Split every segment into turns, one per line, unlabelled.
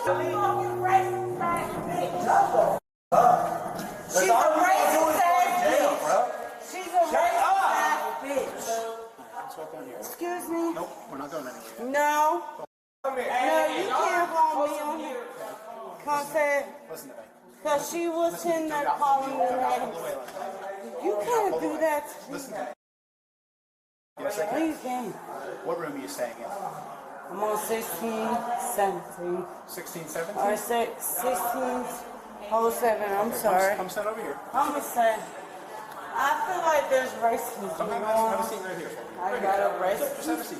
She's a racist ass bitch. She's a racist ass bitch.
Let's walk down here.
Excuse me?
Nope, we're not going anywhere.
No. No, you can't hold me on here.
Listen to me.
Because she was in there calling me names. You can't do that.
Listen to me. Yes, I can.
Please, gang.
What room are you staying in?
I'm on 16, 17.
16, 17?
Or 16, 07. I'm sorry.
Come stand over here.
I'm just saying. I feel like there's racism
Come
going
have a
on.
seat right here.
I got a racist.
Just have a seat.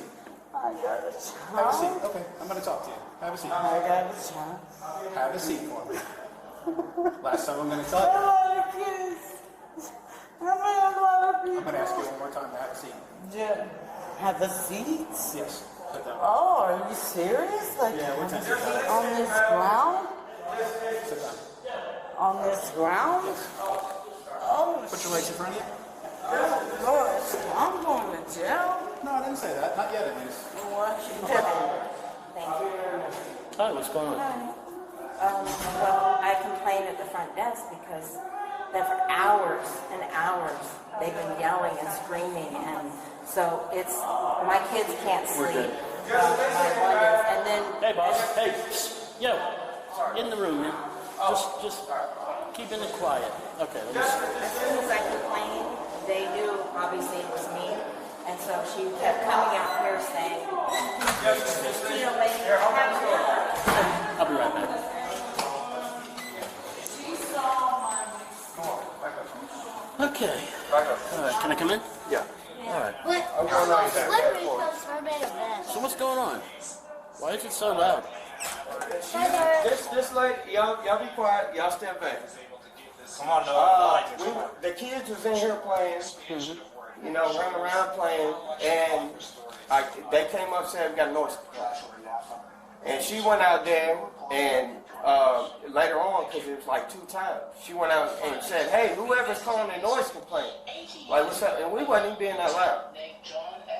I got a
Have a seat.
child.
Okay, I'm going to talk to you. Have a seat.
I got a child.
Have a seat for me. Last time I'm going to tell
A
you.
lot of kids. I mean, a lot of people.
I'm going to ask you one more time to have a seat.
Yeah. Have the seats?
Yes. Sit down.
Oh, are you serious? Like,
Yeah, we're testing.
on this ground?
Sit down.
On this ground? Oh,
Put your legs in front of you.
Lord, I'm going to jail.
No, I didn't say that. Not yet, at least.
What?
Hi, what's going on?
Well, I complained at the front desk because that for hours and hours they've been yelling and screaming, and so it's my kids can't sleep. My one is, and then
Hey, boss. Hey, psst. Yo, in the room, man. Just keeping it quiet. Okay, let me see.
as soon as I complained, they knew obviously it was me, and so she kept coming out here saying, "You know, lady, have
I'll be right back. Okay. All right, can I come in?
Yeah.
All right.
Literally comes from an event.
So what's going on? Why is it so loud?
This lady, y'all be quiet. Y'all stand back.
Come on, no.
The kids was in here playing, you know, running around playing, and they came up saying we got noise complaint. And she went out there, and later on, because it was like 2 times, she went out and said, "Hey, whoever's calling a noise complaint, like what's up?" And we wasn't even being that loud.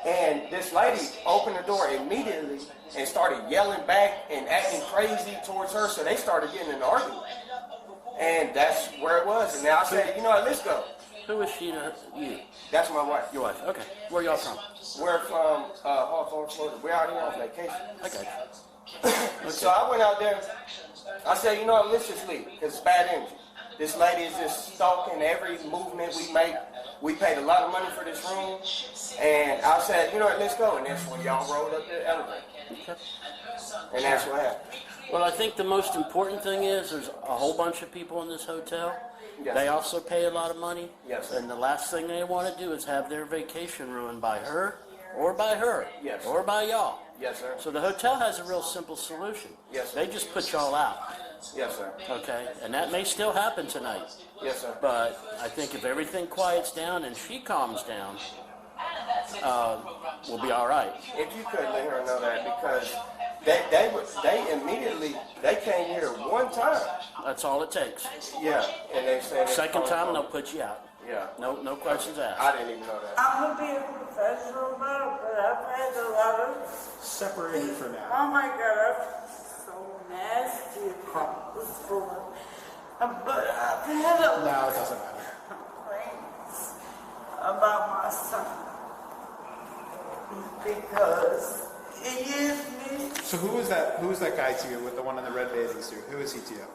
And this lady opened the door immediately and started yelling back and acting crazy towards her, so they started getting in an argument. And that's where it was. And now I said, you know what, let's go.
Who is she to you?
That's my wife.
Your wife. Okay. Where y'all from?
We're from Hawthorne, Florida. We're out here on vacation.
I got you.
So I went out there. I said, you know what, let's just leave, because it's bad energy. This lady is just stalking every movement we make. We paid a lot of money for this room. And I said, you know what, let's go. And that's when y'all rolled up the elevator.
Okay.
And that's what happened.
Well, I think the most important thing is there's a whole bunch of people in this hotel.
Yes.
They also pay a lot of money.
Yes.
And the last thing they want to do is have their vacation ruined by her or by her.
Yes.
Or by y'all.
Yes, sir.
So the hotel has a real simple solution.
Yes, sir.
They just put y'all out.
Yes, sir.
Okay? And that may still happen tonight.
Yes, sir.
But I think if everything quiets down and she calms down, we'll be all right.
If you could let her know that, because they immediately, they came here one time.
That's all it takes.
Yeah, and they said
Second time, they'll put you out.
Yeah.
No questions asked.
I didn't even know that.
I'm going to be a professional about it, but I've had a lot of...
Separated for now.
Oh my God, I'm so nasty about this food. But I've had a
No, it doesn't matter.
complaints about my son. Because he is me.
So who was that guy to you with the one in the red bathing suit? Who is he to you?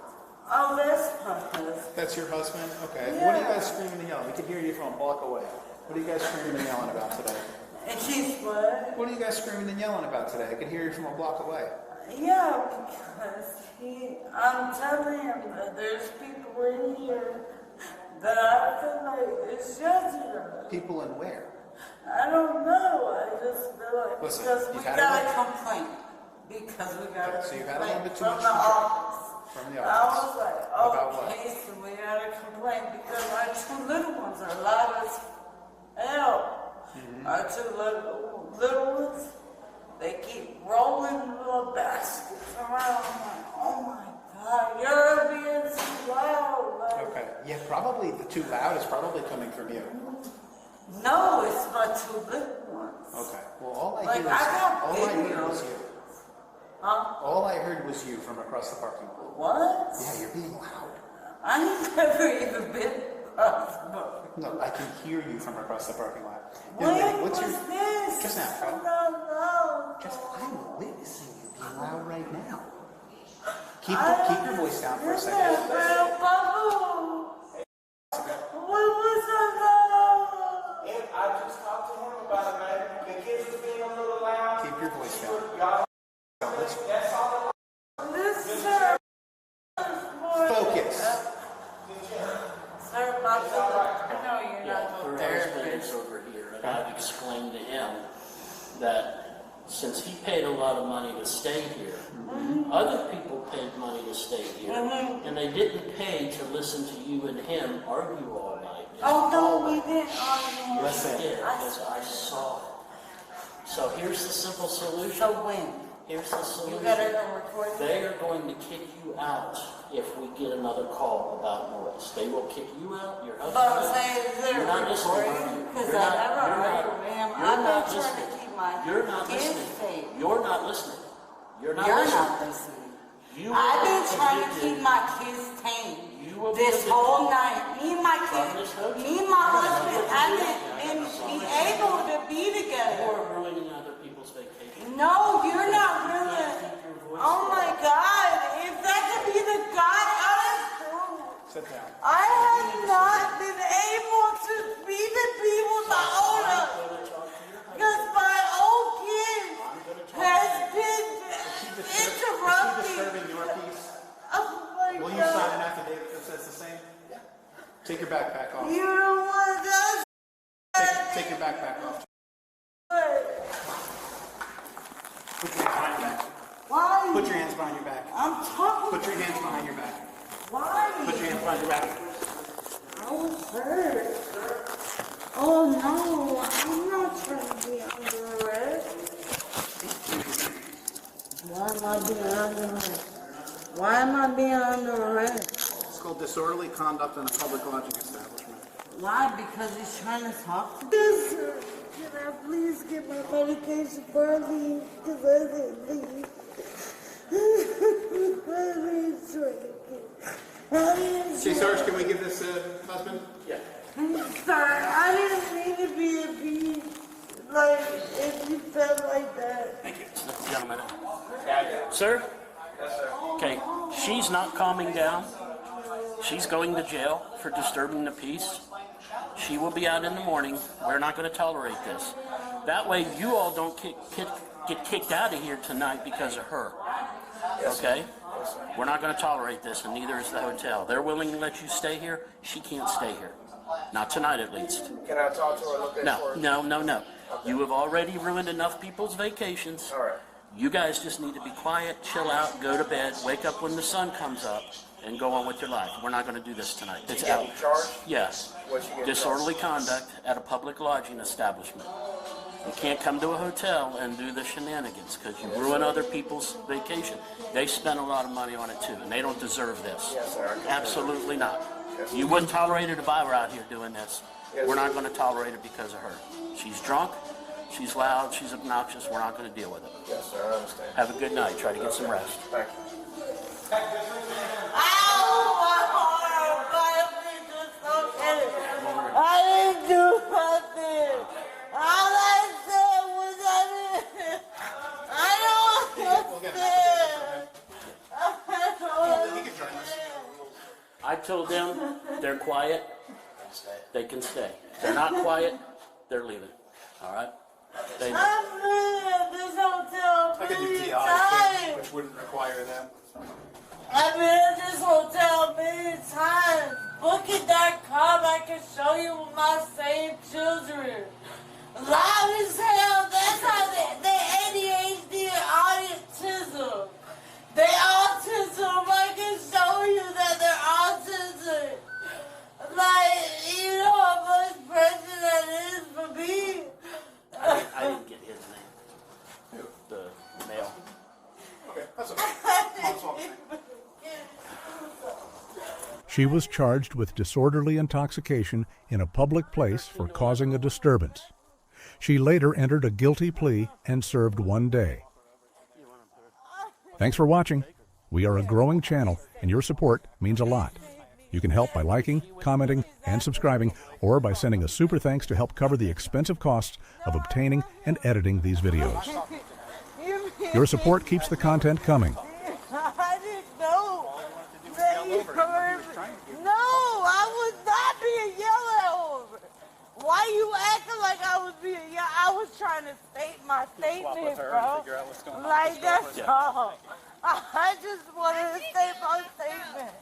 Oh, that's my husband.
That's your husband? Okay.
Yeah.
What are you guys screaming and yelling? We can hear you from a block away. What are you guys screaming and yelling about today?
And she's what?
What are you guys screaming and yelling about today? I can hear you from a block away.
Yeah, because I'm telling him that there's people in here that I feel like is judging us.
People in where?
I don't know. I just feel like
Listen,
because we
you've had
got
a
a complaint. Because we got a
So you've had a
complaint
little bit too
from
much
the
control.
office.
From the
I
office.
was like,
About what?
okay, so we got a complaint because our 2 little ones are loud as hell. Our 2 little ones, they keep rolling little baskets around. I'm like, oh my God, you're being too loud. Like,
Okay. Yeah, probably the too loud is probably coming from you.
no, it's my 2 little ones.
Okay. Well, all I
Like,
hear
I got
is you.
Huh?
All I heard was you from across the parking lot.
What?
Yeah, you're being loud.
I never even been across the boat.
No, I can hear you from across the parking lot.
When
What's
was
your...
this?
Just now,
I
Kyle.
don't know.
Just, I'm witnessing you being loud right now. Keep your voice down for a second.
Little bubble. What was that?
And I just talked to him about it, man. The kids was being a little loud.
Keep your voice down.
That's all.
This is our
Focus.
Sir, I know you're not
Her
the
husband
therapist.
is over here, and I've explained to him that since he paid a lot of money to stay here, other people paid money to stay here, and they didn't pay to listen to you and him argue all night.
Oh, no, we didn't argue.
Yes, they did, because I saw it. So here's the simple solution.
So when?
Here's the solution.
You got it on recording?
They are going to kick you out if we get another call about noise. They will kick you out, your husband.
But I'm saying, is there
You're
a
not listening.
recording? Because
You're
I
not-
never
you're
heard
not-
of him.
you're
I'm
not
not trying to
listening.
keep my
You're not
kids
listening.
safe.
You're not listening. You're not
You're
listening.
not listening.
You
I've been
will
trying to
be
keep
evicted.
my kids tame
You will be
this
evicted
whole night. Me and my
from this
kids,
hotel.
me and my husband haven't been able to be together.
You're ruining other people's vacation.
No, you're not really. Oh my God! If that could be the God
Sit down.
I have not been able to be the people to own up because my old kid has been interrupting.
Disturbing your peace.
Oh my
Will you
God!
sign an affidavit that says the same? Take your backpack off.
You don't want us.
Take your backpack off. Put your hands behind your back.
Why?
Put your hands behind your back.
I'm talking.
Put your hands behind your back.
Why?
Put your hands behind your back.
I was hurt. Oh no, I'm not trying to be under arrest. Why am I being under arrest? Why am I being under arrest?
It's called disorderly conduct in a public lodging establishment.
Why? Because he's trying to talk to me? Yes, sir. Can I please get my medication for a leave? Because I didn't leave.
See, Sarge, can we give this husband? Yeah.
Sir, I didn't mean to be a beast. Like, if you felt like that.
Thank you. Gentlemen. Sir?
Yes, sir.
Okay, she's not calming down. She's going to jail for disturbing the peace. She will be out in the morning. We're not going to tolerate this. That way you all don't get kicked out of here tonight because of her. Okay? We're not going to tolerate this, and neither is the hotel. They're willing to let you stay here. She can't stay here. Not tonight, at least.
Can I talk to her a little bit
No,
for
no. You have already ruined enough people's vacations.
All right.
You guys just need to be quiet, chill out, go to bed, wake up when the sun comes up, and go on with your life. We're not going to do this tonight. It's out.
getting charged?
Yes.
What's she getting
Disorderly conduct at a public lodging establishment. You can't come to a hotel and do the shenanigans because you ruin other people's vacation. They spend a lot of money on it too, and they don't deserve this.
Yes, sir.
Absolutely not.
Yes,
You wouldn't tolerate it if I were out here doing this.
Yes,
We're
sir.
not going to tolerate it because of her. She's drunk, she's loud, she's obnoxious. We're not going to deal with it.
Yes, sir. I understand.
Have a good night. Try to get some rest.
Thank you.
Ow, my arm! My feet dislocated. I didn't do nothing. All I said was I don't understand. I don't understand.
I told them they're quiet, they can stay. They're not quiet, they're leaving. All right? They know.
I've been at this hotel
I could do
many
TI,
times.
which wouldn't require them.
I've been at this hotel many times. Booking.com, I can show you my same children. Loud as hell, that's how they ADHD and autism. They autism, I can show you that they're autism. Like, you know how much pressure that is for me?
I didn't get his name. The male.
Okay, that's okay.
She was charged with disorderly intoxication in a public place for causing a disturbance. She later entered a guilty plea and served 1 day. Thanks for watching. We are a growing channel, and your support means a lot. You can help by liking, commenting, and subscribing, or by sending a super thanks to help cover the expensive costs of obtaining and editing these videos. Your support keeps the content coming.
I didn't know that you heard me. No, I was not being yelled at. Why you acting like I was being yelled? I was trying to state my statement, bro. Like, that's all. I just wanted to state my statement.